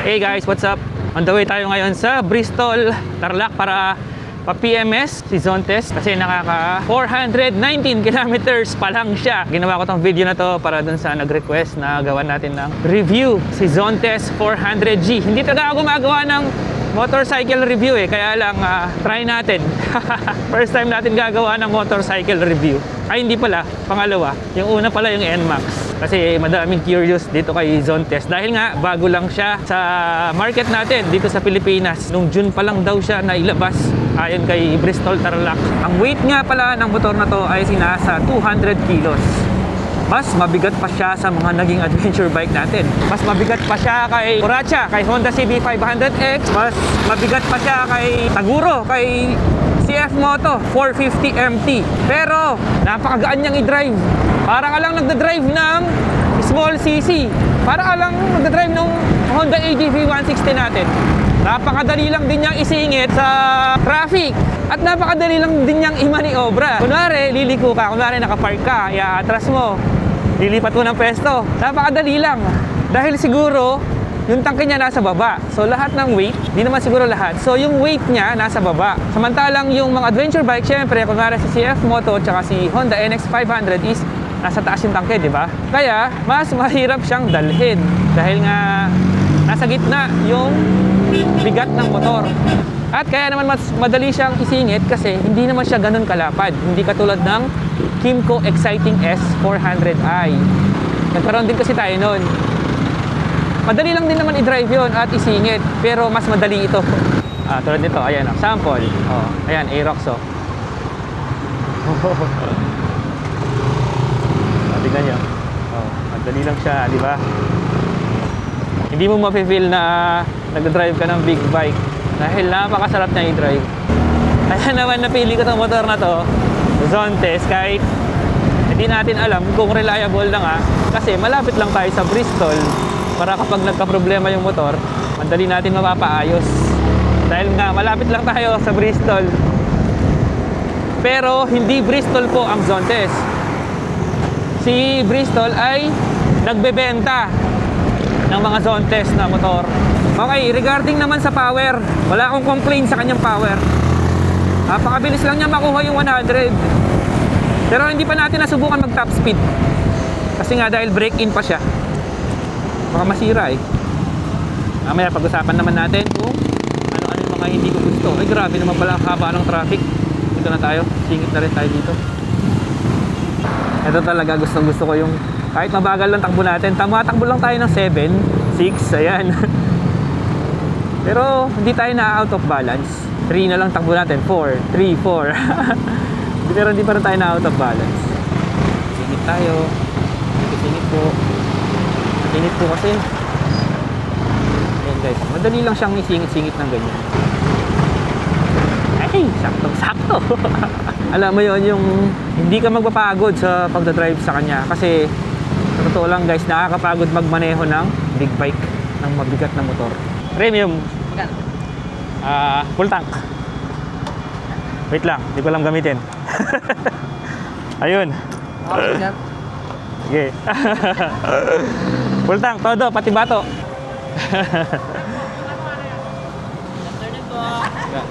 Hey guys, what's up? On the way tayo ngayon sa Bristol, Tarlac para pa-PMS si Zontes kasi nakaka 419 kilometers pa lang siya. Ginawa ko tong video na to para dun sa nag-request na gawan natin ng review si Zontes 400G. Hindi talaga ako gumagawa ng motorcycle review kaya lang try natin. First time natin gagawa ng motorcycle review. Ay hindi pala, pangalawa. Yung una pala yung NMAX. Kasi madaming curious dito kay Zontes dahil nga bago lang siya sa market natin dito sa Pilipinas. Nung June pa lang daw siya nailabas ayon kay Bristol Tarlac. Ang weight nga pala ng motor na to ay sinasa 200 kilos. Mas mabigat pa siya sa mga naging adventure bike natin. Mas mabigat pa siya kay Horacha, kay Honda CB500X. Mas mabigat pa siya kay Taguro, kay CF Moto 450 MT. Pero napakagaan niyang i-drive. Para ka lang nagda-drive ng small CC. Para ka lang nagda-drive ng Honda ADV 160 natin. Napakadali lang din niyang isingit sa traffic. At napakadali lang din niyang imaniobra. Kunwari, liliko ka. Kunwari, nakapark ka. Atras mo. Lilipat mo ng pwesto. Napakadali lang. Dahil siguro, yung tangke niya nasa baba. So, lahat ng weight, di naman siguro lahat. So, yung weight niya nasa baba. Samantalang yung mga adventure bike, syempre, kunwari si CF Moto at si Honda NX500 is nasa taas yung tangke, di ba? Kaya, mas mahirap siyang dalhin. Dahil nga, nasa gitna yung bigat ng motor. At kaya naman mas madali siyang isingit kasi hindi naman siya ganun kalapad. Hindi katulad ng Kymco Exciting S400i. Nagkaroon din kasi tayo noon. Madali lang din naman i-drive yun at isingit. Pero mas madali ito. Tulad nito, ayan o, sample. Ayan, Aerox o. Tingnan nyo. Madali lang siya, di ba? Hindi mo mafe-feel na nag-drive ka ng big bike dahil napakasarap niya i-drive. Kaya naman napili ko itong motor na to, Zontes, kahit hindi natin alam kung reliable na nga kasi malapit lang tayo sa Bristol para kapag nagka-problema yung motor, madali natin mapapaayos. Dahil nga malapit lang tayo sa Bristol. Pero hindi Bristol po ang Zontes. Si Bristol ay nagbebenta ng mga Zontes na motor. Okay, regarding naman sa power, wala akong complaint sa kanyang power. Napakabilis lang niya makuha yung 100. Pero hindi pa natin nasubukan mag top speed. Kasi nga dahil break-in pa siya. Baka masira Mamaya pag-usapan naman natin kung ano-ano yung mga hindi ko gusto. Ay grabe naman pala ang haba ng traffic. Dito na tayo, singit na rin tayo dito. Ito talaga gustong-gusto ko yung kahit mabagal lang takbo natin. Takbo lang tayo ng 7, 6, ayan. Pero hindi tayo na out of balance. 3 na lang takbo natin, 4, 3, 4. Pero hindi pa rin tayo na out of balance. Singit tayo. Singit po. Singit po kasi. Ayan guys, madali lang siyang isingit-singit ng ganyan. Ay, saktong-sakto. Alam mo yon yung hindi ka magpapagod sa pagdadrive sa kanya kasi sa totoo lang guys, nakakapagod magmaneho ng big bike ng mabigat na motor. Premium. Full tank. Wait lang, hindi ko lang gamitin. Ayun. Sige. Full tank, todo, pati bato.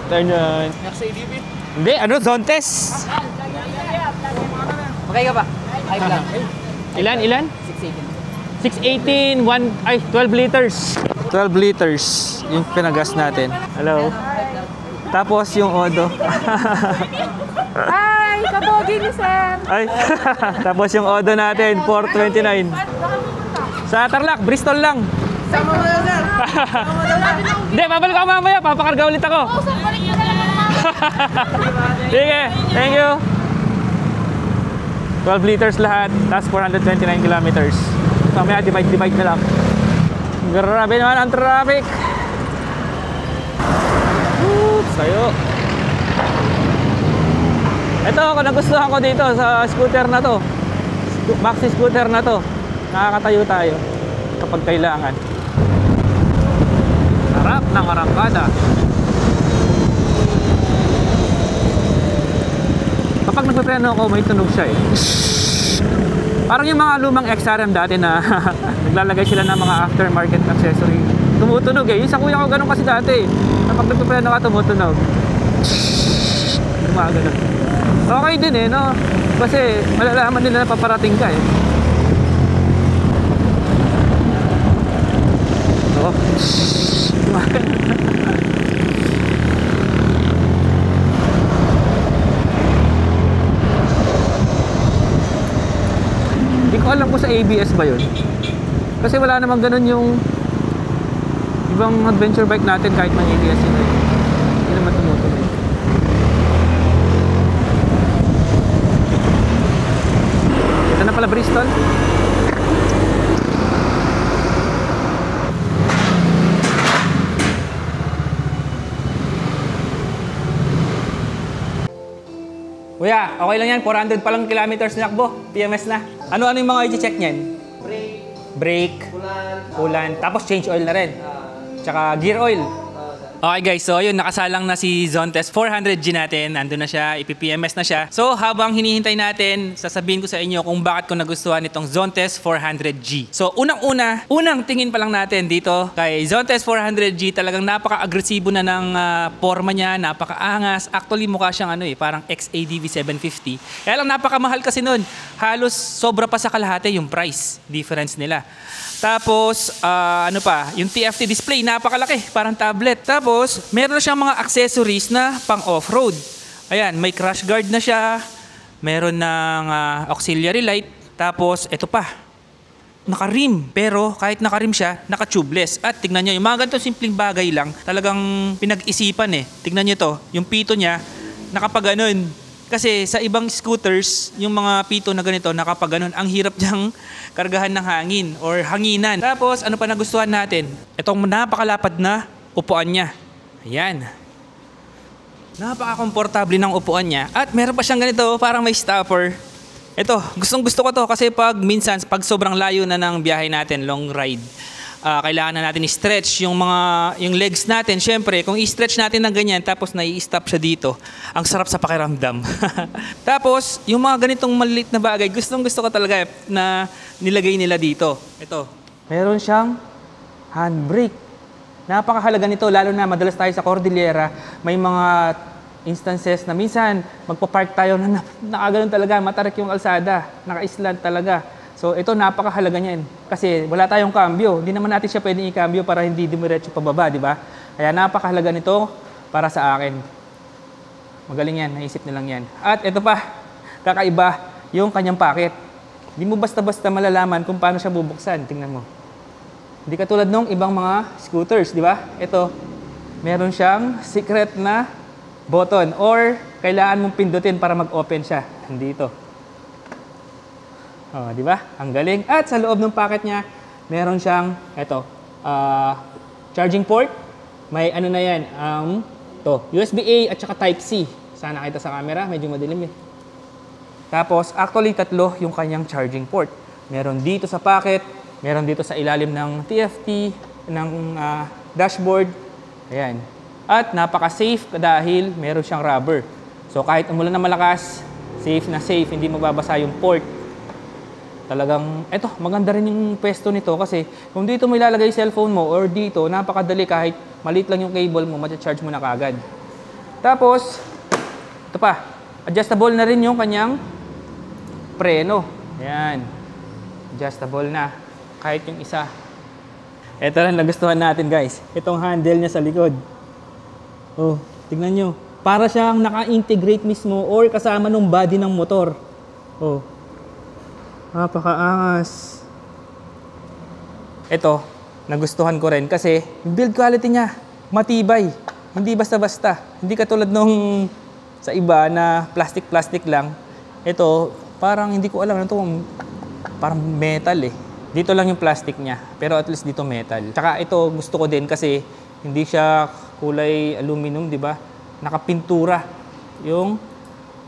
Turn yun. Hindi, Zontes. Okay ka ba? Ay, lang. Ilan? 618. 12 liters. 12 liters yung pinagas natin. Hello. Tapos yung Odo. Ay, kabogi ni sir. Ay, tapos yung Odo natin, 429. Sa Tarlac, Bristol lang. Sama mo na, sir. Hindi, babalik ako mamaya. Papakarga ulit ako. Oh, sir, balik nyo na lang naman. Sige, thank you. 12 liters lahat, tapos 429 kilometers. Mamaya, divide na lang. Grabe naman ang traffic. Oops, tayo. Ito, kung nagustuhan ko dito sa scooter na to, maxi scooter na to, nakakatayo tayo kapag kailangan. Sarap ng arangkada. Kapag nagpapreno ako, may tunog siya Parang yung mga lumang XRM dati na naglalagay sila ng mga aftermarket accessory. Tumutunog eh. Yung sa kuya ko ganun kasi dati. Kapag nagpapreno ka, tumutunog. Gumagano. Okay din eh, no? Kasi malalaman nila na paparating ka eh. Oh. Hindi ko alam kung sa ABS ba yun. Kasi wala namang ganun yung ibang adventure bike natin kahit may ABS yun. Hindi naman tumutuloy. Ito na pala Bristol. Kuya, okay lang yan. 400 pa lang kilometers na takbo. PMS na. Ano-ano yung mga i-check niyan? Brake. Coolant. Tapos change oil na rin. Tsaka gear oil. Okay guys, so yun, nakasalang na si Zontes 400G natin. Nandun na siya, ipipms na siya. So habang hinihintay natin, sasabihin ko sa inyo kung bakit ko nagustuhan itong Zontes 400G. So unang tingin pa lang natin dito kay Zontes 400G, talagang napaka-agresibo na ng forma niya, napaka-angas. Actually mukha siyang parang XADV 750. Kaya lang napakamahal kasi nun. Halos sobra pa sa kalahati yung price difference nila. Tapos, yung TFT display, napakalaki, parang tablet. Tapos, meron na siyang mga accessories na pang off-road. Ayan, may crash guard na siya, meron ng auxiliary light. Tapos, ito pa, naka-rim. Pero, kahit naka-rim siya, naka-tubeless. At tignan nyo, yung mga ganito simpleng bagay lang, talagang pinag-isipan eh. Tignan nyo to, yung pito niya, nakapaganon. Kasi sa ibang scooters, yung mga pito na ganito, nakapaganon, ang hirap niyang kargahan ng hangin or hanginan. Tapos, ano pa nagustuhan natin? Itong napakalapad na upuan niya. Ayan. Napaka-komportable ng upuan niya. At meron pa siyang ganito, parang may stopper. Ito, gustong-gusto ko to kasi pag sobrang layo na ng biyahe natin, long ride, kailangan na natin i-stretch yung legs natin. Syempre, kung i-stretch natin ng ganyan tapos nai-stop siya dito, ang sarap sa pakiramdam. Tapos, yung mga ganitong maliliit na bagay, gustong-gusto ko talaga na nilagay nila dito. Ito, meron siyang handbrake. Napakahalaga nito, lalo na madalas tayo sa Cordillera, may mga instances na minsan magpa-park tayo na nakaganon talaga, matarik yung kalsada, naka-island talaga. So ito napakahalaga niyan kasi wala tayong cambio. Hindi naman natin siya pwedeng i-cambio para hindi dumiretso pababa, di ba? Kaya napakahalaga nito para sa akin. Magaling yan, naisip nilang yan. At ito pa, kakaiba yung kanyang packet. Hindi mo basta-basta malalaman kung paano siya bubuksan. Tingnan mo. Hindi katulad nung ibang mga scooters, di ba? Ito, meron siyang secret na button or kailangan mong pindutin para mag-open siya. Nandito. Oh, di ba? Ang galing. At sa loob ng packet niya, meron siyang charging port. May na yan, USB-A at saka Type-C. Sana kita sa camera, medyo madilim eh. Tapos, actually, 3 yung kanyang charging port. Meron dito sa packet, meron dito sa ilalim ng TFT, ng dashboard. Ayan. At napaka-safe dahil meron siyang rubber. So, kahit umulan na malakas, safe na safe, hindi mababasa yung port. Talagang, maganda rin yung pwesto nito kasi kung dito mo ilalagay cellphone mo or dito, napakadali kahit maliit lang yung cable mo, ma-charge mo na kagad. Tapos, ito pa, adjustable na rin yung kanyang preno. Ayan, adjustable na, kahit yung isa. Ito lang nagustuhan natin guys, itong handle niya sa likod. Oh, tingnan nyo, para siyang naka-integrate mismo or kasama nung body ng motor. Oh. Napakaangas. Ito, nagustuhan ko rin kasi build quality niya, matibay. Hindi basta-basta. Hindi katulad nung sa iba na plastic-plastic lang. Ito, parang hindi ko alam. Parang metal eh. Dito lang yung plastic niya. Pero at least dito metal. Tsaka ito, gusto ko din kasi hindi siya kulay aluminum, di ba? Nakapintura yung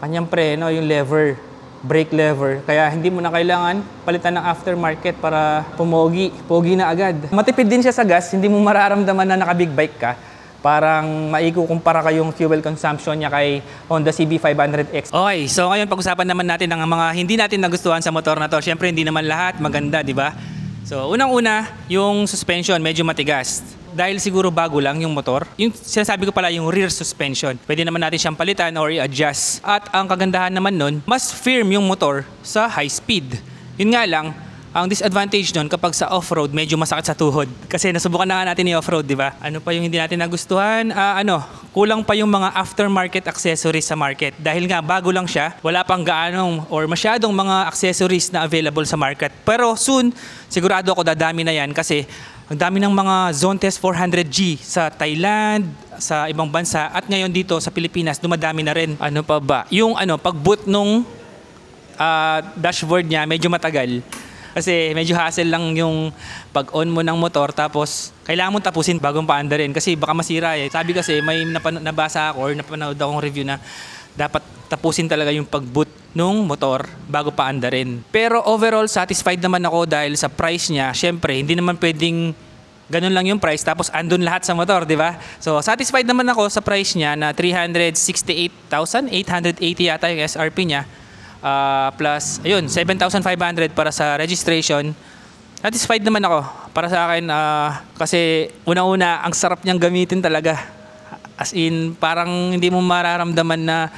kanyang preno, yung lever. Brake lever, kaya hindi mo na kailangan palitan ng aftermarket para pumogi. Pogi na agad. Matipid din siya sa gas, hindi mo mararamdaman na naka-big bike ka. parang maikukumpara kayong fuel consumption niya kay Honda CB500X. Okay, so ngayon pag-usapan naman natin ang mga hindi natin nagustuhan sa motor na to. Siyempre hindi naman lahat maganda, di ba? So unang-una, yung suspension medyo matigas. Dahil siguro bago lang yung motor. Yung sinasabi ko pala yung rear suspension. Pwede naman natin siyang palitan or i-adjust. At ang kagandahan naman nun, mas firm yung motor sa high speed. Yun nga lang, ang disadvantage nun kapag sa off-road, medyo masakit sa tuhod. Kasi nasubukan na nga natin yung off-road, di ba? Ano pa yung hindi natin nagustuhan? Kulang pa yung mga aftermarket accessories sa market. Dahil nga bago lang siya, wala pang gaanong or masyadong mga accessories na available sa market. Pero soon, sigurado ako dadami na yan kasi ang dami ng mga Zontes 400G sa Thailand, sa ibang bansa, at ngayon dito sa Pilipinas, dumadami na rin. Ano pa ba? Yung pag-boot nung dashboard niya, medyo matagal. Kasi medyo hassle lang yung pag-on mo ng motor tapos kailangan mo tapusin bagong paandarin kasi baka masira eh. Sabi kasi may nabasa ako or napanood akong review na dapat tapusin talaga yung pag-boot nung motor bago paandarin. Pero overall satisfied naman ako dahil sa price niya. Syempre hindi naman pwedeng ganun lang yung price tapos andun lahat sa motor, di ba? So satisfied naman ako sa price niya na 368,880 yata yung SRP niya. Plus, ayun, 7,500 para sa registration. Satisfied naman ako para sa akin kasi unang-una, ang sarap niyang gamitin talaga. As in, parang hindi mo mararamdaman na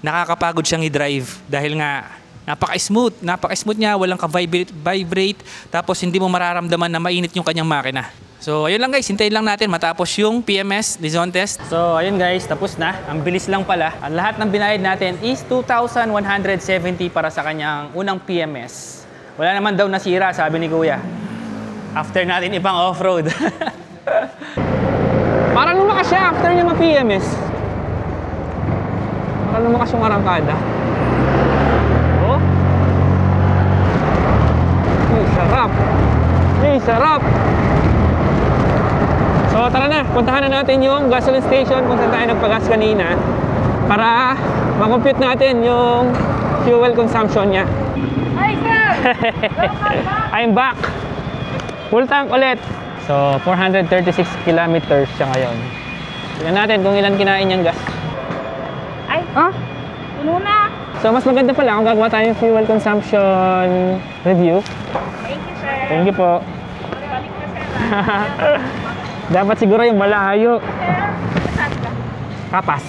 nakakapagod siyang i-drive dahil nga napaka-smooth niya, walang ka-vibrate, tapos hindi mo mararamdaman na mainit yung kanyang makina. So, ayun lang guys, hintayin lang natin matapos yung PMS ni Zontes. So, ayun guys, tapos na. Ang bilis lang pala. Ang lahat ng binayad natin is 2,170 para sa kanyang unang PMS. Wala naman daw nasira, sabi ni Kuya. After natin ibang off-road. Parang lumakas siya after niya ma-PMS. Parang lumakas yung arangkada. Oh. Sarap. Sarap. So tara na, puntahan na natin yung gasoline station kung saan tayo nagpagas kanina para makompute natin yung fuel consumption niya. Hi, sir! I'm back! Full tank ulit. So 436 kilometers siya ngayon. Tignan natin kung ilan kinain niyang gas. Ay, puno na. So mas maganda pala kung gagawa tayo yung fuel consumption review. Thank you, sir. Thank you po. Balik na, sir. Dapat siguro yung malayo. Sir, saan ka? Kapas.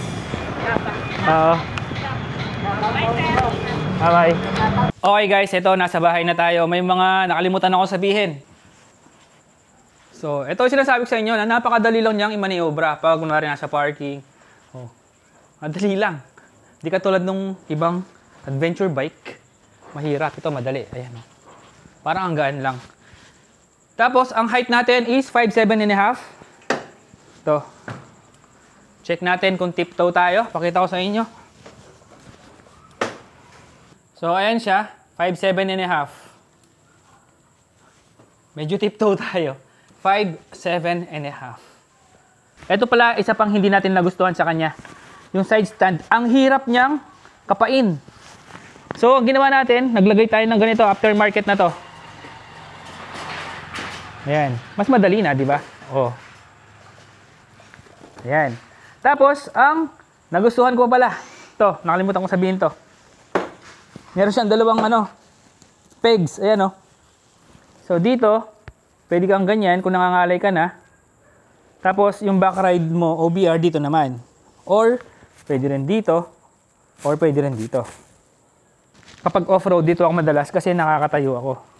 Dapat. Oo. Bye, sir. Bye-bye. Okay guys, ito nasa bahay na tayo. May mga nakalimutan ako sabihin. So, ito yung sinasabi ko sa inyo na napakadali lang niyang i-maniobra pag kunwari nasa parking. Oh, madali lang. Di katulad nung ibang adventure bike. Mahirap. Ito madali. Ayan. Parang ang gaan lang. Tapos, ang height natin is 5'7.5". Ito. Check natin kung tiptoe tayo. Pakita ko sa inyo. So, ayan siya. 5'7.5". Medyo tiptoe tayo. 5'7.5". Ito pala, isa pang hindi natin nagustuhan sa kanya. Yung side stand. Ang hirap niyang kapain. So, ang ginawa natin, naglagay tayo ng ganito, aftermarket na to. Ayan. Mas madali na, di ba? Oh. Ayan. Tapos, ang nagustuhan ko pala. Ito, nakalimutan ko sabihin to. Meron siyang dalawang pegs. Ayan, oh. So, dito, pwede kang ganyan kung nangangalay ka na. Tapos, yung back ride mo, OBR, dito naman. Or, pwede rin dito. Or, pwede rin dito. Kapag off-road, dito ako madalas kasi nakakatayo ako.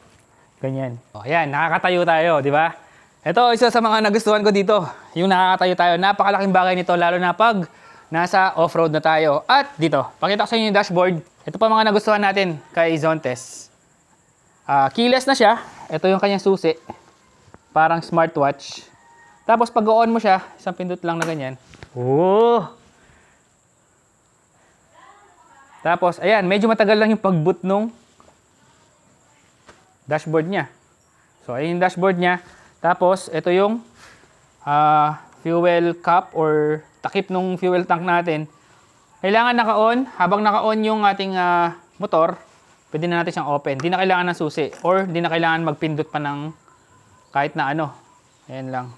Ganyan. O, ayan, nakakatayo tayo, di ba? Ito, isa sa mga nagustuhan ko dito. Yung nakakatayo tayo. Napakalaking bagay nito, lalo na pag nasa off-road na tayo. At dito, pakita ko sa inyo yung dashboard. Ito pa mga nagustuhan natin kay Zontes. Keyless na siya. Ito yung kanyang susi. Parang smartwatch. Tapos pag on mo siya, isang pindot lang na ganyan. Oh! Tapos, ayan, medyo matagal lang yung pag-boot nung dashboard niya. So, ayun yung dashboard niya. Tapos, ito yung fuel cap or takip ng fuel tank natin. Kailangan naka-on. Habang naka-on yung ating motor, pwede na natin siyang open. Hindi na kailangan ng susi or hindi na kailangan magpindot pa ng kahit na ano. Ayan lang.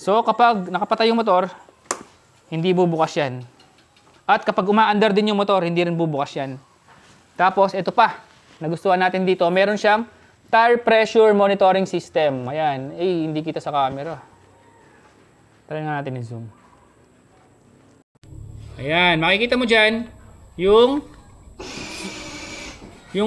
So kapag nakapatay yung motor, hindi bubukas yan. At kapag umaandar din yung motor, hindi rin bubukas yan. Tapos ito pa, nagustuhan natin dito, meron siyang tire pressure monitoring system. Ayan, hindi kita sa camera. Try nga natin i-zoom. Ayan, makikita mo dyan, yung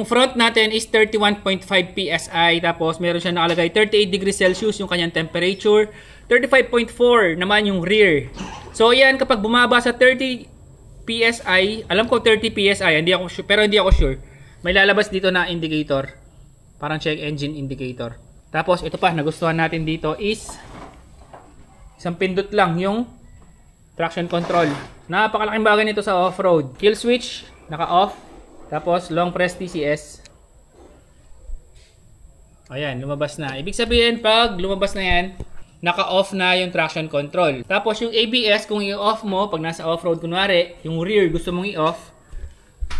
front natin is 31.5 PSI, tapos meron siya nakalagay 38 degrees Celsius yung kanyang temperature, 35.4 naman yung rear. So yan, kapag bumaba sa 30 PSI, alam ko 30 PSI, pero hindi ako sure. May lalabas dito na indicator, parang check engine indicator. Tapos ito pa, nagustuhan natin dito is isang pindot lang yung traction control. Napakalaking bagay nito sa off-road. Kill switch, naka-off. Tapos long press TCS. Ayan, lumabas na. Ibig sabihin, pag lumabas na yan, naka-off na yung traction control. Tapos yung ABS, kung i-off mo, pag nasa off-road, kunwari, yung rear gusto mong i-off,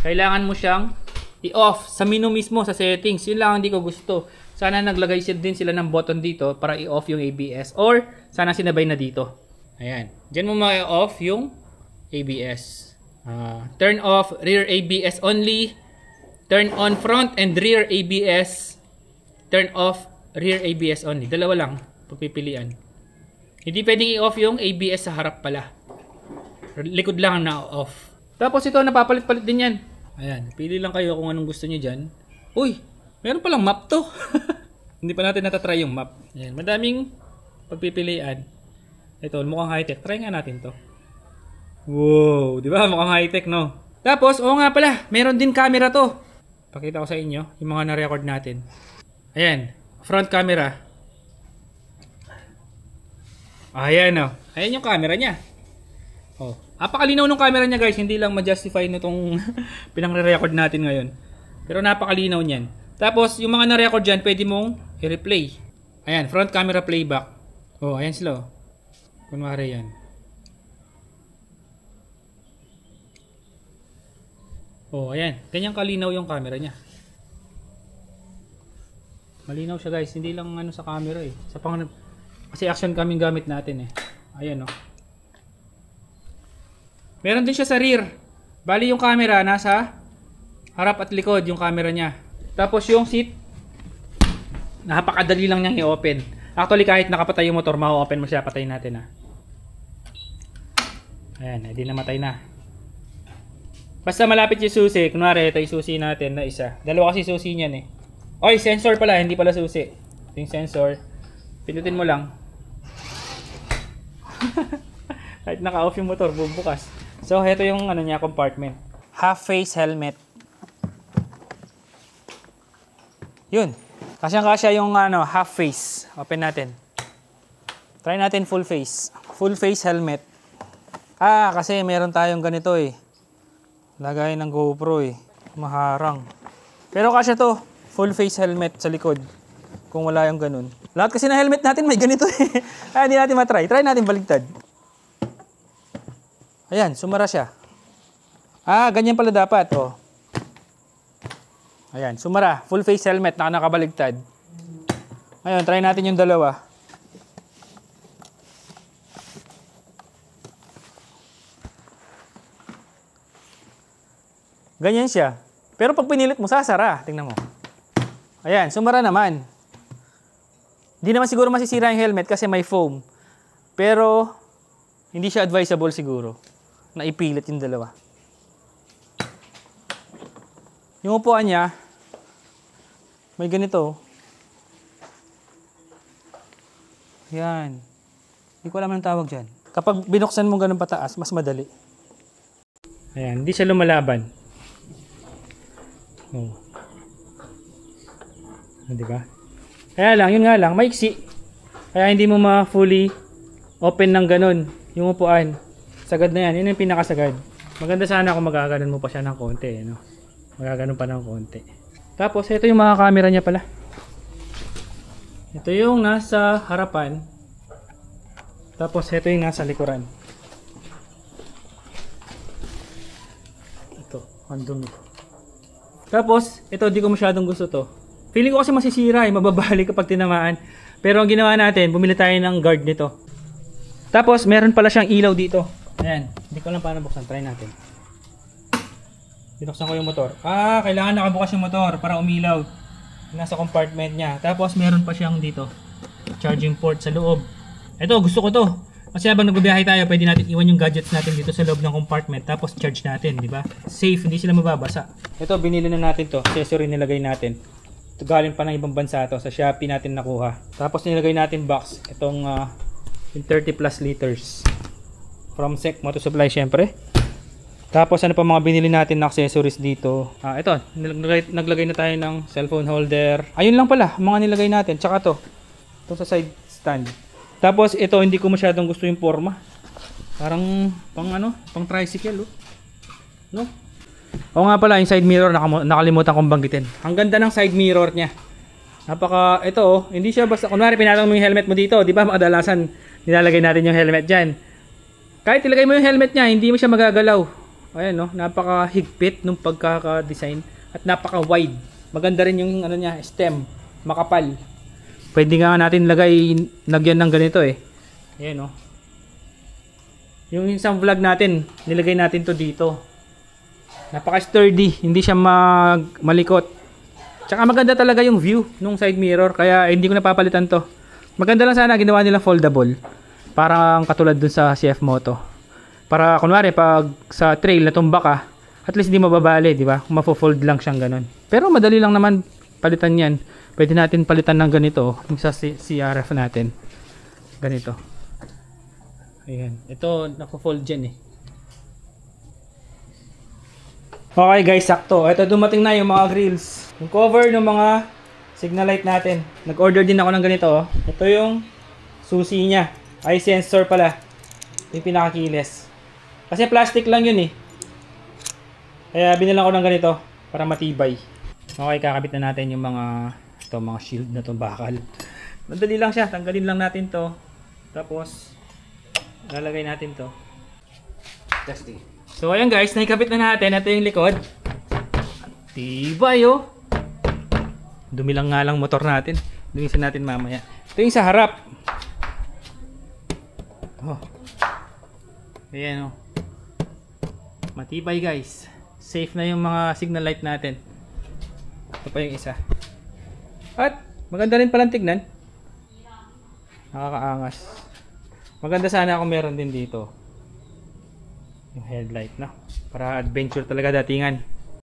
kailangan mo siyang i-off sa menu mismo, sa settings. Yun lang hindi ko gusto. Sana naglagay din sila ng button dito para i-off yung ABS. Or, sana sinabay na dito. Ayan. Diyan mo ma-off yung ABS. Turn off rear ABS only. Turn on front and rear ABS. Turn off rear ABS only. Dalawa lang pagpipilian. Hindi pwedeng i-off yung ABS sa harap pala. Likod lang na off. Tapos ito, napapalit-palit din yan. Ayan, pili lang kayo kung anong gusto nyo dyan. Uy, meron palang map to. Hindi pa natin natatry yung map. Ayan, madaming pagpipilian. Ito, mukhang high-tech. Try nga natin to. Wow, di ba? Mukhang high-tech, no? Tapos, oo nga pala, meron din camera to. Pakita ko sa inyo, yung mga na-record natin. Ayan, front camera. Ayan, oh. Ayan yung camera niya. Oh, napakalinaw ng camera niya, guys. Hindi lang ma-justify nitong pinang-record natin ngayon. Pero napakalinaw niyan. Tapos, yung mga na-record dyan, pwede mong i-replay. Ayan, front camera playback. Oh, ayan sila, oh. Kunwari yan. Oh, ayan. Ganyang kalinaw yung camera niya. Malinaw siya, guys. Hindi lang ano sa camera eh. Kasi action kaming gamit natin eh. Ayan, oh. Meron din siya sa rear. Bali yung camera nasa harap at likod yung camera niya. Tapos yung seat, napakadali lang niyang i-open. Actually, kahit nakapatay yung motor, ma-open mo siya. Patayin natin, ha. Ayan, edi namatay na. Basta malapit yung susi. Kunwari, ito yung susi natin na isa. Dalawa kasi susi niyan eh. Oy, sensor pala, hindi pala susi. Ito yung sensor. Pindutin mo lang. Kahit naka-off yung motor, bubukas. So, ito yung ano niya, compartment. Half-face helmet. Yun. Kasyang-kasya yung ano, half-face. Open natin. Try natin full face. Full face helmet. Kasi meron tayong ganito eh. Lagay ng GoPro eh. Maharang. Pero kasya to. Full face helmet sa likod. Kung wala yung ganun. Lahat kasi na helmet natin may ganito eh. Hindi natin matry. Try natin baligtad. Ayan, sumara siya. Ganyan pala dapat. Oh. Ayan, sumara. Full face helmet na nakabaligtad. Ngayon, try natin yung dalawa. Ganyan siya. Pero pag pinilit mo, sasara. Tingnan mo. Ayan, sumara naman. Hindi naman siguro masisira yung helmet kasi may foam. Pero, hindi siya advisable siguro na ipilit yung dalawa. Yung upuan niya, may ganito. Yan. Hindi ko alam anong tawag dyan. Kapag binuksan mo ganun pataas, mas madali. Ayan, hindi siya lumalaban. Oh. Diba? Kaya lang, yun nga lang, maiksi. Kaya hindi mo ma-fully open ng ganun yung upuan. Sagad na yan. Yun yung pinakasagad. Maganda sana kung magaganon mo pa siya ng konti. No? Magaganon pa ng konti. Tapos, ito yung mga camera niya pala. Ito yung nasa harapan. Tapos, ito yung nasa likuran. Ito, ang dumi. Tapos, ito, di ko masyadong gusto to. Feeling ko kasi masisira eh, mababali kapag tinamaan. Pero ang ginawa natin, bumili tayo ng guard nito. Tapos, meron pala siyang ilaw dito. Ayan. Hindi ko alam paano buksan. Try natin. Binuksan ko yung motor. Kailangan nakabukas yung motor para umilaw. Nasa compartment niya. Tapos, meron pa siyang dito. Charging port sa loob. Ito, gusto ko to. Kasi habang nagbibiyahe tayo, pwede natin iwan yung gadgets natin dito sa loob ng compartment. Tapos, charge natin, di ba? Safe, hindi sila mababasa. Ito, binili na natin to. Accessory nilagay natin. Ito galing pa ng ibang bansa to. Sa Shopee natin nakuha. Tapos, nilagay natin box. Itong yung 30 plus liters. From Sec Moto Supply, syempre. Tapos, ano pa mga binili natin na accessories dito? Ito, naglagay na tayo ng cellphone holder. Ayun lang pala, mga nilagay natin. Tsaka to. Ito sa side stand. Tapos, ito, hindi ko masyadong gusto yung forma. Parang, pang tricycle, oh. No? O nga pala, yung side mirror, nakalimutan kong banggitin. Ang ganda ng side mirror niya. Ito, oh, hindi siya basta, kunwari, pinatang mo yung helmet mo dito. Di ba, makadalasan, nilalagay natin yung helmet dyan. Kahit ilagay mo yung helmet niya, hindi mo siya magagalaw. Ayan, no? Napaka-higpit nung pagkaka-design at napaka-wide. Maganda rin yung niya, stem, makapal. Pwede nga natin lagyan ng ganito eh. Ayan, no? Yung isang vlog natin, nilagay natin to dito. Napaka-sturdy, hindi siya malikot. Tsaka maganda talaga yung view nung side mirror, kaya hindi ko napapalitan to. Maganda lang sana ginawa nilang foldable. Parang katulad dun sa CF Moto. Para kunwari pag sa trail natumba ka, at least di mababali, di ba? Mafo-fold lang siyang ganun. Pero madali lang naman palitan yan. Pwede natin palitan ng ganito, yung sa CRF natin. Ganito. Ayan. Ito, nako-fold dyan eh. Okay guys, sakto. Ito, dumating na yung mga grills. Yung cover ng mga signal light natin. Nag-order din ako ng ganito. Oh. Ito yung susi niya. Eye sensor pala. Yung pinakakiles. Kasi plastic lang yun eh. Kaya binilang ko ng ganito para matibay. Okay, kakabit na natin yung mga shield na itong bakal. Madali lang siya. Tanggalin lang natin to. Tapos, lalagay natin to. Testing. So, ayan guys. Naikabit na natin. Ito yung likod. Tibay oh. Dumi lang nga lang motor natin. Dumisan natin mamaya. Ito yung sa harap. Oh. Ayan oh. Matibay guys. Safe na yung mga signal light natin. Ito pa yung isa. At maganda rin palang tignan. Nakakaangas. Maganda sana kung meron din dito yung headlight, no? Para adventure talaga datingan.